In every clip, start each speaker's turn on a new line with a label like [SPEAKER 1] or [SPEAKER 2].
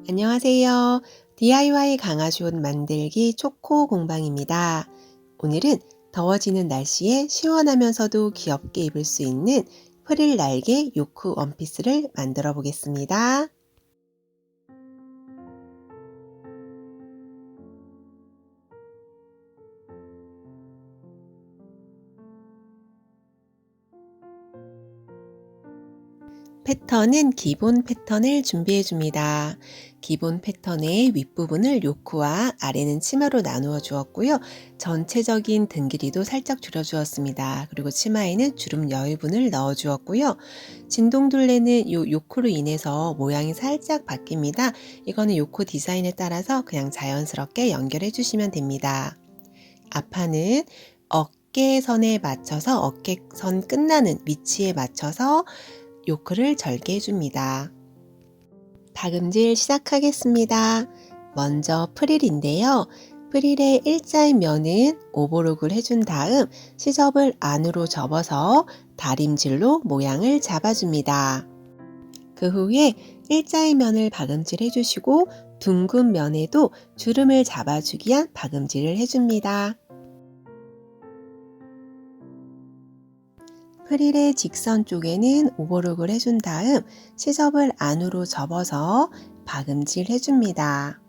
[SPEAKER 1] 안녕하세요. DIY 강아지 옷 만들기 초코 공방입니다. 오늘은 더워지는 날씨에 시원하면서도 귀엽게 입을 수 있는 프릴 날개 요크 원피스를 만들어 보겠습니다. 패턴은 기본 패턴을 준비해 줍니다. 기본 패턴의 윗부분을 요크와 아래는 치마로 나누어 주었고요. 전체적인 등 길이도 살짝 줄여 주었습니다. 그리고 치마에는 주름 여유분을 넣어 주었고요. 진동둘레는 요크로 인해서 모양이 살짝 바뀝니다. 이거는 요크 디자인에 따라서 그냥 자연스럽게 연결해 주시면 됩니다. 앞판은 어깨선에 맞춰서 어깨선 끝나는 위치에 맞춰서 요크를 절개해 줍니다. 박음질 시작하겠습니다. 먼저 프릴인데요. 프릴의 일자인 면은 오버록을 해준 다음 시접을 안으로 접어서 다림질로 모양을 잡아줍니다. 그 후에 일자인 면을 박음질 해주시고 둥근 면에도 주름을 잡아주기 위한 박음질을 해줍니다. 프릴의 직선 쪽에는 오버록을 해준 다음 시접을 안으로 접어서 박음질 해줍니다.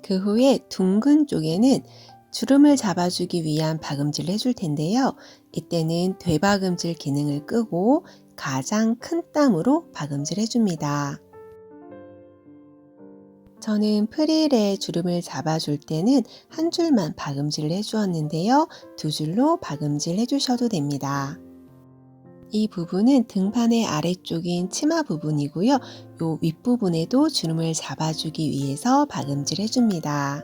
[SPEAKER 1] 그 후에 둥근 쪽에는 주름을 잡아주기 위한 박음질을 해줄 텐데요. 이때는 되박음질 기능을 끄고 가장 큰 땀으로 박음질 해줍니다. 저는 프릴에 주름을 잡아줄 때는 한 줄만 박음질을 해주었는데요. 두 줄로 박음질 해주셔도 됩니다. 이 부분은 등판의 아래쪽인 치마 부분이고요. 요 윗부분에도 주름을 잡아주기 위해서 박음질 해줍니다.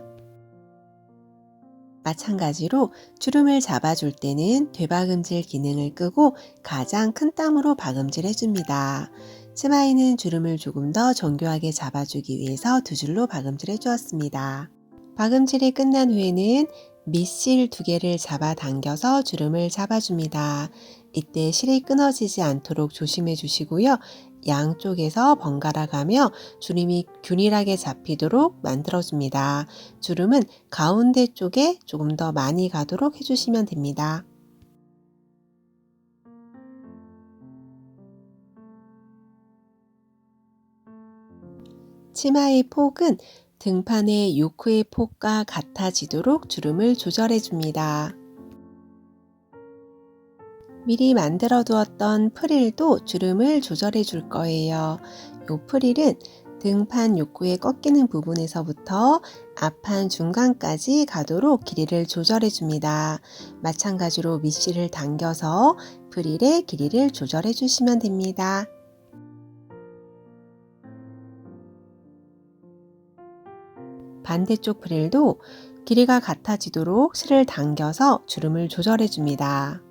[SPEAKER 1] 마찬가지로 주름을 잡아줄 때는 되박음질 기능을 끄고 가장 큰 땀으로 박음질 해줍니다. 치마에는 주름을 조금 더 정교하게 잡아주기 위해서 두 줄로 박음질 해주었습니다. 박음질이 끝난 후에는 밑실 두 개를 잡아 당겨서 주름을 잡아줍니다. 이때 실이 끊어지지 않도록 조심해 주시고요. 양쪽에서 번갈아 가며 주름이 균일하게 잡히도록 만들어줍니다. 주름은 가운데 쪽에 조금 더 많이 가도록 해주시면 됩니다. 치마의 폭은 등판의 요크의 폭과 같아지도록 주름을 조절해 줍니다. 미리 만들어 두었던 프릴도 주름을 조절해 줄 거예요. 요 프릴은 등판 요크의 꺾이는 부분에서부터 앞판 중간까지 가도록 길이를 조절해 줍니다. 마찬가지로 밑실을 당겨서 프릴의 길이를 조절해 주시면 됩니다. 반대쪽 프릴도 길이가 같아지도록 실을 당겨서 주름을 조절해 줍니다.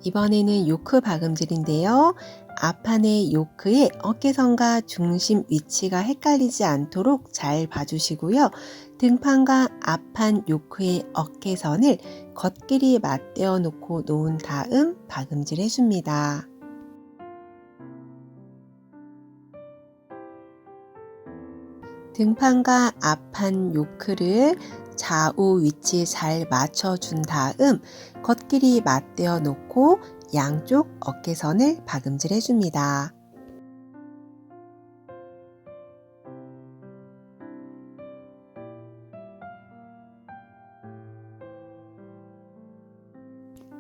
[SPEAKER 1] 이번에는 요크 박음질인데요. 앞판의 요크의 어깨선과 중심 위치가 헷갈리지 않도록 잘 봐주시고요. 등판과 앞판 요크의 어깨선을 겉길이 맞대어 놓고 놓은 다음 박음질 해줍니다. 등판과 앞판 요크를 좌우 위치에 잘 맞춰준 다음 겉길이 맞대어 놓고 양쪽 어깨선을 박음질 해줍니다.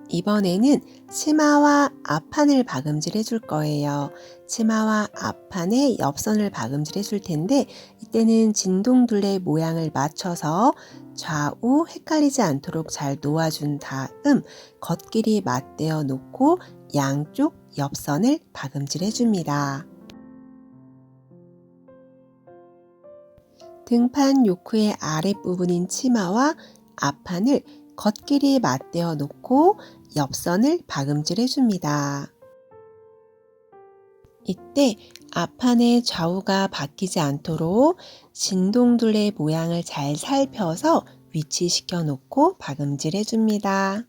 [SPEAKER 1] 이번에는 치마와 앞판을 박음질 해줄 거예요. 치마와 앞판의 옆선을 박음질 해줄 텐데 이때는 진동둘레 모양을 맞춰서 좌우 헷갈리지 않도록 잘 놓아준 다음 겉길이 맞대어 놓고 양쪽 옆선을 박음질 해줍니다. 등판 요크의 아랫부분인 치마와 앞판을 겉길이 맞대어 놓고 옆선을 박음질 해줍니다. 이때 앞판의 좌우가 바뀌지 않도록 진동둘레 모양을 잘 살펴서 위치시켜 놓고 박음질 해줍니다.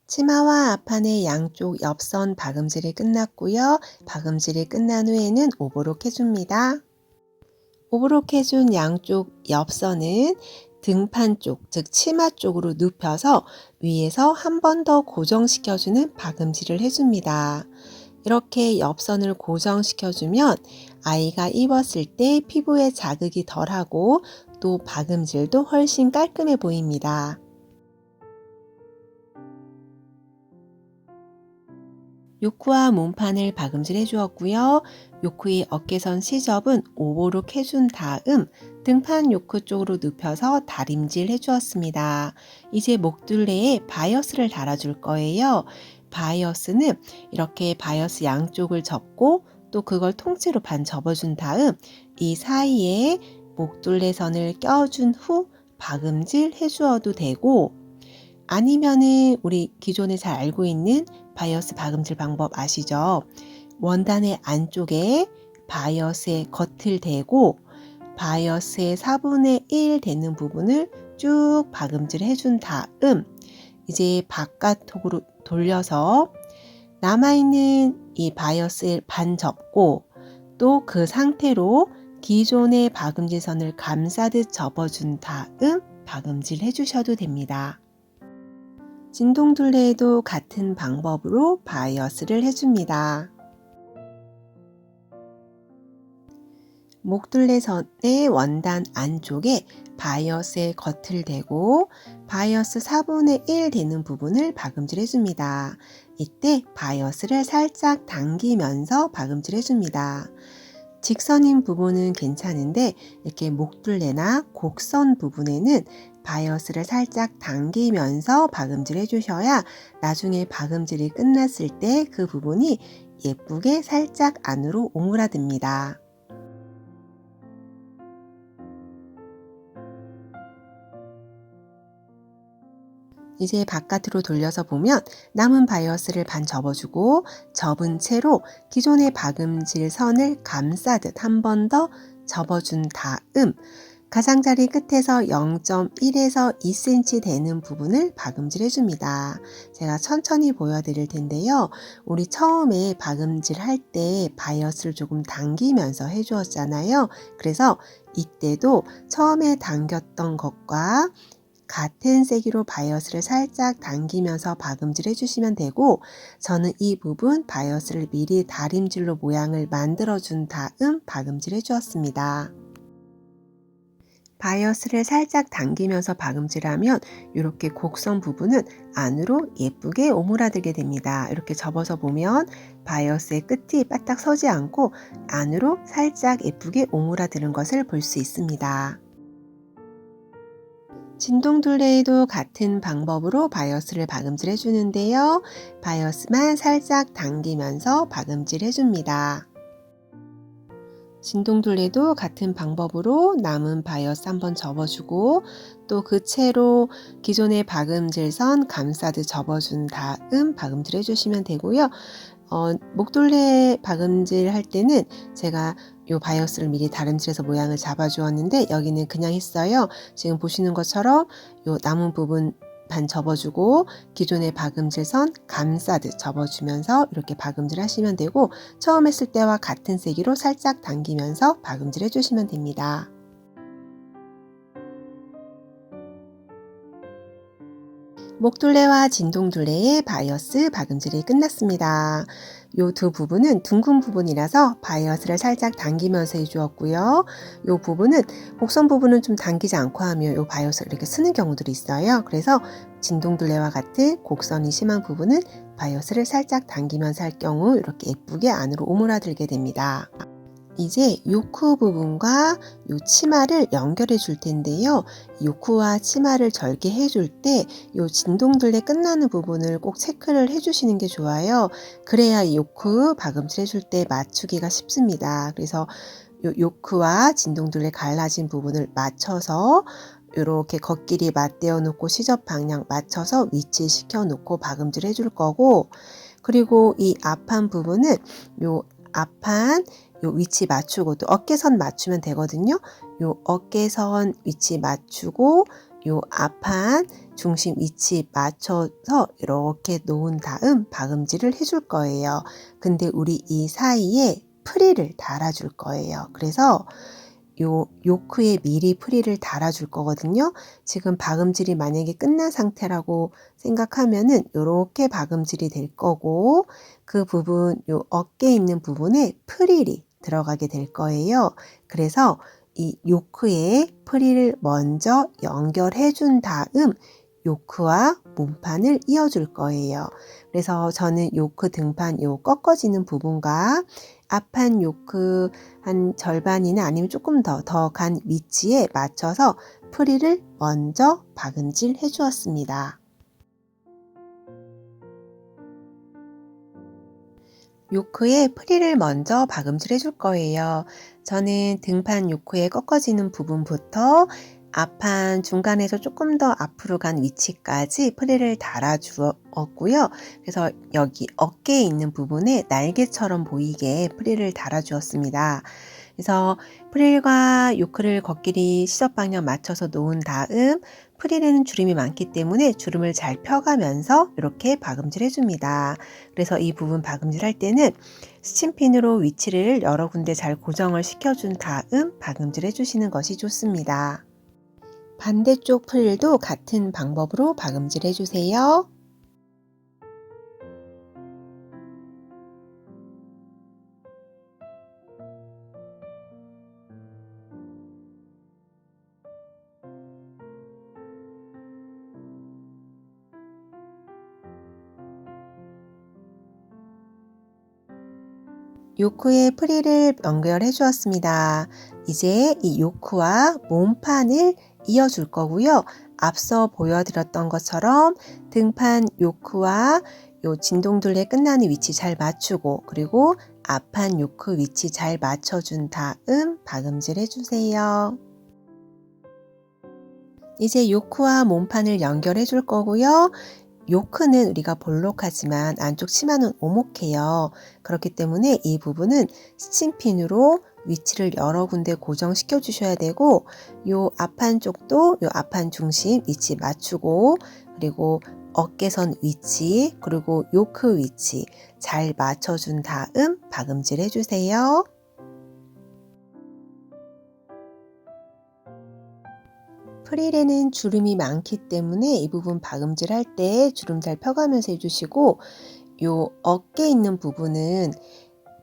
[SPEAKER 1] 치마와 앞판의 양쪽 옆선 박음질이 끝났고요. 박음질이 끝난 후에는 오버록 해줍니다. 오버록 해준 양쪽 옆선은 등판 쪽, 즉 치마 쪽으로 눕혀서 위에서 한 번 더 고정시켜주는 박음질을 해줍니다. 이렇게 옆선을 고정시켜주면 아이가 입었을 때 피부에 자극이 덜하고 또 박음질도 훨씬 깔끔해 보입니다. 요크와 몸판을 박음질 해주었고요. 요크의 어깨선 시접은 오버록 해준 다음 등판 요크 쪽으로 눕혀서 다림질 해주었습니다. 이제 목둘레에 바이어스를 달아줄 거예요. 바이어스는 이렇게 바이어스 양쪽을 접고 또 그걸 통째로 반 접어준 다음 이 사이에 목둘레선을 껴준 후 박음질 해주어도 되고, 아니면은 우리 기존에 잘 알고 있는 바이어스 박음질 방법 아시죠? 원단의 안쪽에 바이어스의 겉을 대고 바이어스의 4분의 1 되는 부분을 쭉 박음질 해준 다음 이제 바깥쪽으로 돌려서 남아있는 이 바이어스를 반 접고 또 그 상태로 기존의 박음질선을 감싸듯 접어준 다음 박음질 해주셔도 됩니다. 진동둘레에도 같은 방법으로 바이어스를 해줍니다. 목둘레선의 원단 안쪽에 바이어스의 겉을 대고 바이어스 4분의 1 되는 부분을 박음질 해줍니다. 이때 바이어스를 살짝 당기면서 박음질 해줍니다. 직선인 부분은 괜찮은데 이렇게 목둘레나 곡선 부분에는 바이어스를 살짝 당기면서 박음질 해주셔야 나중에 박음질이 끝났을 때 그 부분이 예쁘게 살짝 안으로 오므라듭니다. 이제 바깥으로 돌려서 보면 남은 바이어스를 반 접어주고 접은 채로 기존의 박음질 선을 감싸듯 한 번 더 접어준 다음 가장자리 끝에서 0.1에서 2cm 되는 부분을 박음질 해줍니다. 제가 천천히 보여드릴 텐데요. 우리 처음에 박음질 할 때 바이어스를 조금 당기면서 해주었잖아요. 그래서 이때도 처음에 당겼던 것과 같은 세기로 바이어스를 살짝 당기면서 박음질 해주시면 되고, 저는 이 부분 바이어스를 미리 다림질로 모양을 만들어준 다음 박음질 해주었습니다. 바이어스를 살짝 당기면서 박음질하면 이렇게 곡선 부분은 안으로 예쁘게 오므라들게 됩니다. 이렇게 접어서 보면 바이어스의 끝이 바짝 서지 않고 안으로 살짝 예쁘게 오므라드는 것을 볼 수 있습니다. 진동둘레에도 같은 방법으로 바이어스를 박음질 해주는데요. 바이어스만 살짝 당기면서 박음질 해줍니다. 진동둘레도 같은 방법으로 남은 바이어스 한번 접어주고 또 그 채로 기존의 박음질선 감싸듯 접어준 다음 박음질 해주시면 되고요. 목둘레 박음질 할 때는 제가 이 바이어스를 미리 다림질해서 모양을 잡아주었는데 여기는 그냥 했어요. 지금 보시는 것처럼 이 남은 부분 반 접어주고 기존의 박음질선 감싸듯 접어주면서 이렇게 박음질 하시면 되고, 처음 했을 때와 같은 세기로 살짝 당기면서 박음질 해주시면 됩니다. 목둘레와 진동둘레의 바이어스 박음질이 끝났습니다. 이 두 부분은 둥근 부분이라서 바이어스를 살짝 당기면서 해주었고요. 이 부분은 곡선 부분은 좀 당기지 않고 하면 이 바이어스를 이렇게 쓰는 경우들이 있어요. 그래서 진동둘레와 같은 곡선이 심한 부분은 바이어스를 살짝 당기면서 할 경우 이렇게 예쁘게 안으로 오므라들게 됩니다. 이제 요크 부분과 요 치마를 연결해 줄 텐데요. 요크와 치마를 절개해 줄 때 요 진동둘레 끝나는 부분을 꼭 체크를 해 주시는 게 좋아요. 그래야 이 요크 박음질 해줄 때 맞추기가 쉽습니다. 그래서 요 요크와 진동둘레 갈라진 부분을 맞춰서 이렇게 겉길이 맞대어 놓고 시접 방향 맞춰서 위치시켜 놓고 박음질 해줄 거고, 그리고 이 앞판 부분은 요 앞판 요 위치 맞추고 또 어깨선 맞추면 되거든요. 요 어깨선 위치 맞추고 요 앞판 중심 위치 맞춰서 이렇게 놓은 다음 박음질을 해줄 거예요. 근데 우리 이 사이에 프릴을 달아줄 거예요. 그래서 요 요크에 미리 프릴을 달아줄 거거든요. 지금 박음질이 만약에 끝난 상태라고 생각하면은 요렇게 박음질이 될 거고, 그 부분 요 어깨에 있는 부분에 프릴이 들어가게 될 거예요. 그래서 이 요크에 프릴을 먼저 연결해 준 다음 요크와 몸판을 이어줄 거예요. 그래서 저는 요크 등판 요 꺾어지는 부분과 앞판 요크 한 절반이나 아니면 조금 더 간 위치에 맞춰서 프릴을 먼저 박음질 해 주었습니다. 요크에 프릴을 먼저 박음질 해줄 거예요. 저는 등판 요크에 꺾어지는 부분부터 앞판 중간에서 조금 더 앞으로 간 위치까지 프릴을 달아 주었고요. 그래서 여기 어깨에 있는 부분에 날개처럼 보이게 프릴을 달아 주었습니다. 그래서 프릴과 요크를 겉길이 시접 방향 맞춰서 놓은 다음 프릴에는 주름이 많기 때문에 주름을 잘 펴가면서 이렇게 박음질 해줍니다. 그래서 이 부분 박음질 할 때는 스친핀으로 위치를 여러 군데 잘 고정을 시켜준 다음 박음질 해주시는 것이 좋습니다. 반대쪽 프릴도 같은 방법으로 박음질 해주세요. 요크에 프릴을 연결해 주었습니다. 이제 이 요크와 몸판을 이어줄 거고요. 앞서 보여드렸던 것처럼 등판 요크와 요 진동둘레 끝나는 위치 잘 맞추고, 그리고 앞판 요크 위치 잘 맞춰준 다음 박음질 해주세요. 이제 요크와 몸판을 연결해 줄 거고요. 요크는 우리가 볼록하지만 안쪽 치마는 오목해요. 그렇기 때문에 이 부분은 스친핀으로 위치를 여러 군데 고정시켜 주셔야 되고, 요 앞판 쪽도 요 앞판 중심 위치 맞추고, 그리고 어깨선 위치, 그리고 요크 위치 잘 맞춰준 다음 박음질 해주세요. 프릴에는 주름이 많기 때문에 이 부분 박음질 할 때 주름 잘 펴가면서 해주시고, 요 어깨에 있는 부분은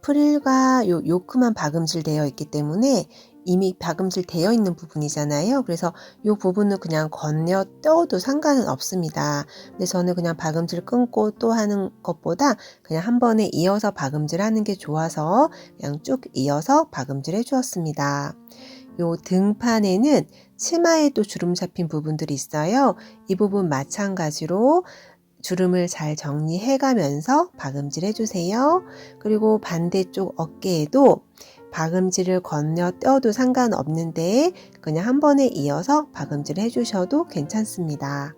[SPEAKER 1] 프릴과 요 요크만 박음질 되어 있기 때문에 이미 박음질 되어 있는 부분이잖아요. 그래서 요 부분은 그냥 건너 떼어도 상관은 없습니다. 근데 저는 그냥 박음질 끊고 또 하는 것보다 그냥 한 번에 이어서 박음질 하는 게 좋아서 그냥 쭉 이어서 박음질 해 주었습니다. 요 등판에는 치마에 또 주름 잡힌 부분들이 있어요. 이 부분 마찬가지로 주름을 잘 정리해 가면서 박음질 해주세요. 그리고 반대쪽 어깨에도 박음질을 건너 떼어도 상관없는데 그냥 한 번에 이어서 박음질 해주셔도 괜찮습니다.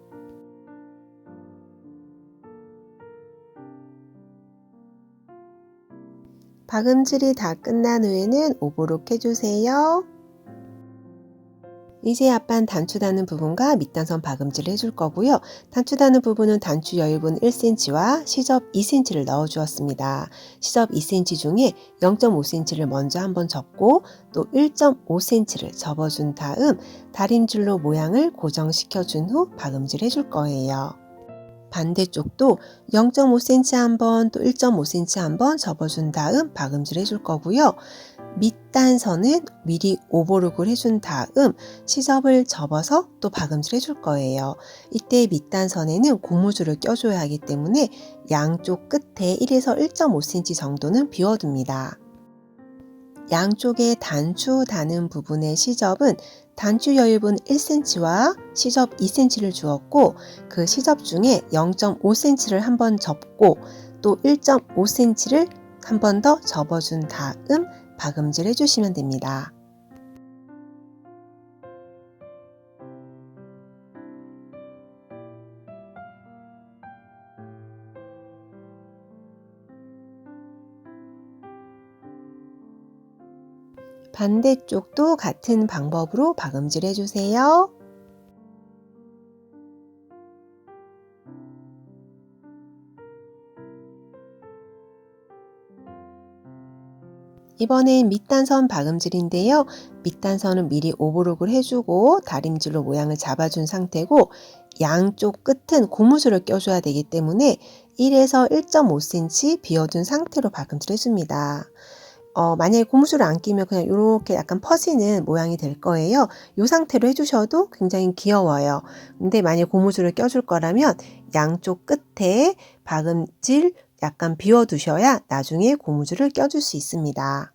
[SPEAKER 1] 박음질이 다 끝난 후에는 오버록 해주세요. 이제 앞판 단추다는 부분과 밑단선 박음질을 해줄 거고요. 단추다는 부분은 단추 여유분 1cm와 시접 2cm를 넣어 주었습니다. 시접 2cm 중에 0.5cm를 먼저 한번 접고 또 1.5cm를 접어준 다음 다림줄로 모양을 고정시켜 준 후 박음질 해줄 거예요. 반대쪽도 0.5cm 한번 또 1.5cm 한번 접어준 다음 박음질 해줄 거고요. 밑단선은 미리 오버룩을 해준 다음 시접을 접어서 또 박음질 해줄 거예요. 이때 밑단선에는 고무줄을 껴줘야 하기 때문에 양쪽 끝에 1에서 1.5cm 정도는 비워둡니다. 양쪽에 단추 다는 부분의 시접은 단추 여유분 1cm와 시접 2cm를 주었고, 그 시접 중에 0.5cm를 한번 접고 또 1.5cm를 한 번 더 접어준 다음 박음질 해주시면 됩니다. 반대쪽도 같은 방법으로 박음질 해주세요. 이번엔 밑단선 박음질인데요. 밑단선은 미리 오버록을 해주고 다림질로 모양을 잡아준 상태고 양쪽 끝은 고무줄을 껴줘야 되기 때문에 1에서 1.5cm 비워둔 상태로 박음질 해줍니다. 만약에 고무줄을 안 끼면 그냥 이렇게 약간 퍼지는 모양이 될 거예요. 이 상태로 해주셔도 굉장히 귀여워요. 근데 만약에 고무줄을 껴줄 거라면 양쪽 끝에 박음질 약간 비워두셔야 나중에 고무줄을 껴줄 수 있습니다.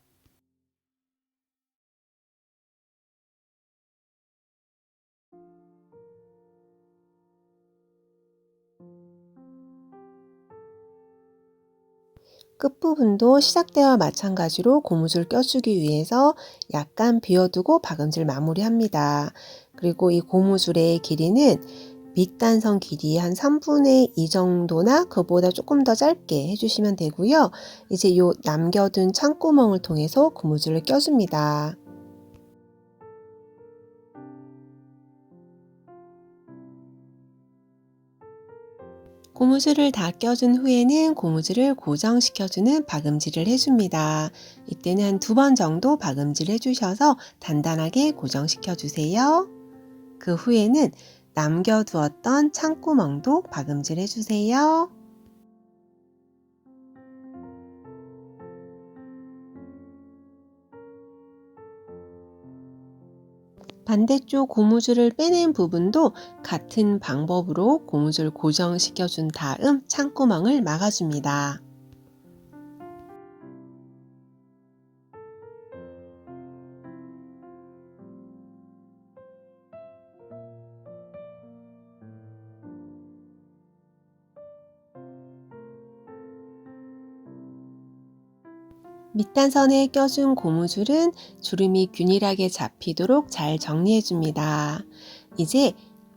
[SPEAKER 1] 끝부분도 시작대와 마찬가지로 고무줄 껴주기 위해서 약간 비워두고 박음질 마무리합니다. 그리고 이 고무줄의 길이는 밑단선 길이 한 3분의 2 정도나 그보다 조금 더 짧게 해주시면 되고요. 이제 요 남겨둔 창구멍을 통해서 고무줄을 껴줍니다. 고무줄을 다 껴준 후에는 고무줄을 고정시켜주는 박음질을 해줍니다. 이때는 한 2번 정도 박음질 해주셔서 단단하게 고정시켜 주세요. 그 후에는 남겨두었던 창구멍도 박음질 해주세요. 반대쪽 고무줄을 빼낸 부분도 같은 방법으로 고무줄 고정시켜 준 다음 창구멍을 막아줍니다. 밑단선에 껴준 고무줄은 주름이 균일하게 잡히도록 잘 정리해줍니다. 이제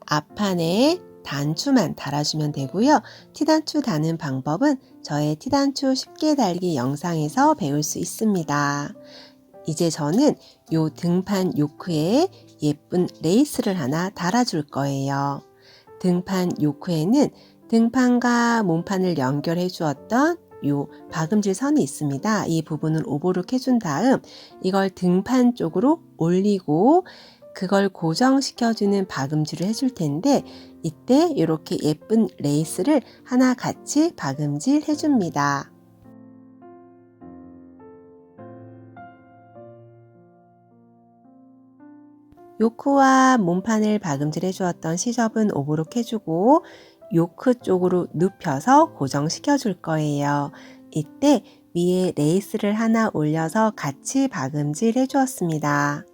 [SPEAKER 1] 앞판에 단추만 달아주면 되고요. 티단추 다는 방법은 저의 티단추 쉽게 달기 영상에서 배울 수 있습니다. 이제 저는 요 등판 요크에 예쁜 레이스를 하나 달아줄 거예요. 등판 요크에는 등판과 몸판을 연결해 주었던 요 박음질 선이 있습니다. 이 부분을 오버록 해준 다음 이걸 등판 쪽으로 올리고 그걸 고정시켜주는 박음질을 해줄 텐데 이때 이렇게 예쁜 레이스를 하나 같이 박음질 해줍니다. 요크와 몸판을 박음질 해주었던 시접은 오버록 해주고 요크 쪽으로 눕혀서 고정시켜 줄 거예요. 이때 위에 레이스를 하나 올려서 같이 박음질 해주었습니다.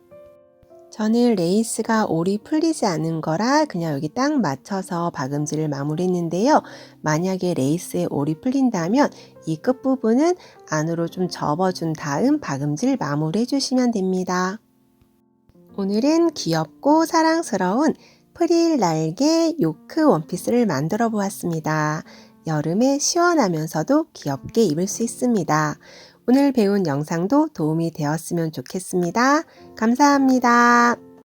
[SPEAKER 1] 저는 레이스가 올이 풀리지 않은 거라 그냥 여기 딱 맞춰서 박음질을 마무리했는데요. 만약에 레이스에 올이 풀린다면 이 끝부분은 안으로 좀 접어준 다음 박음질 마무리 해주시면 됩니다. 오늘은 귀엽고 사랑스러운 프릴 날개 요크 원피스를 만들어 보았습니다. 여름에 시원하면서도 귀엽게 입을 수 있습니다. 오늘 배운 영상도 도움이 되었으면 좋겠습니다. 감사합니다.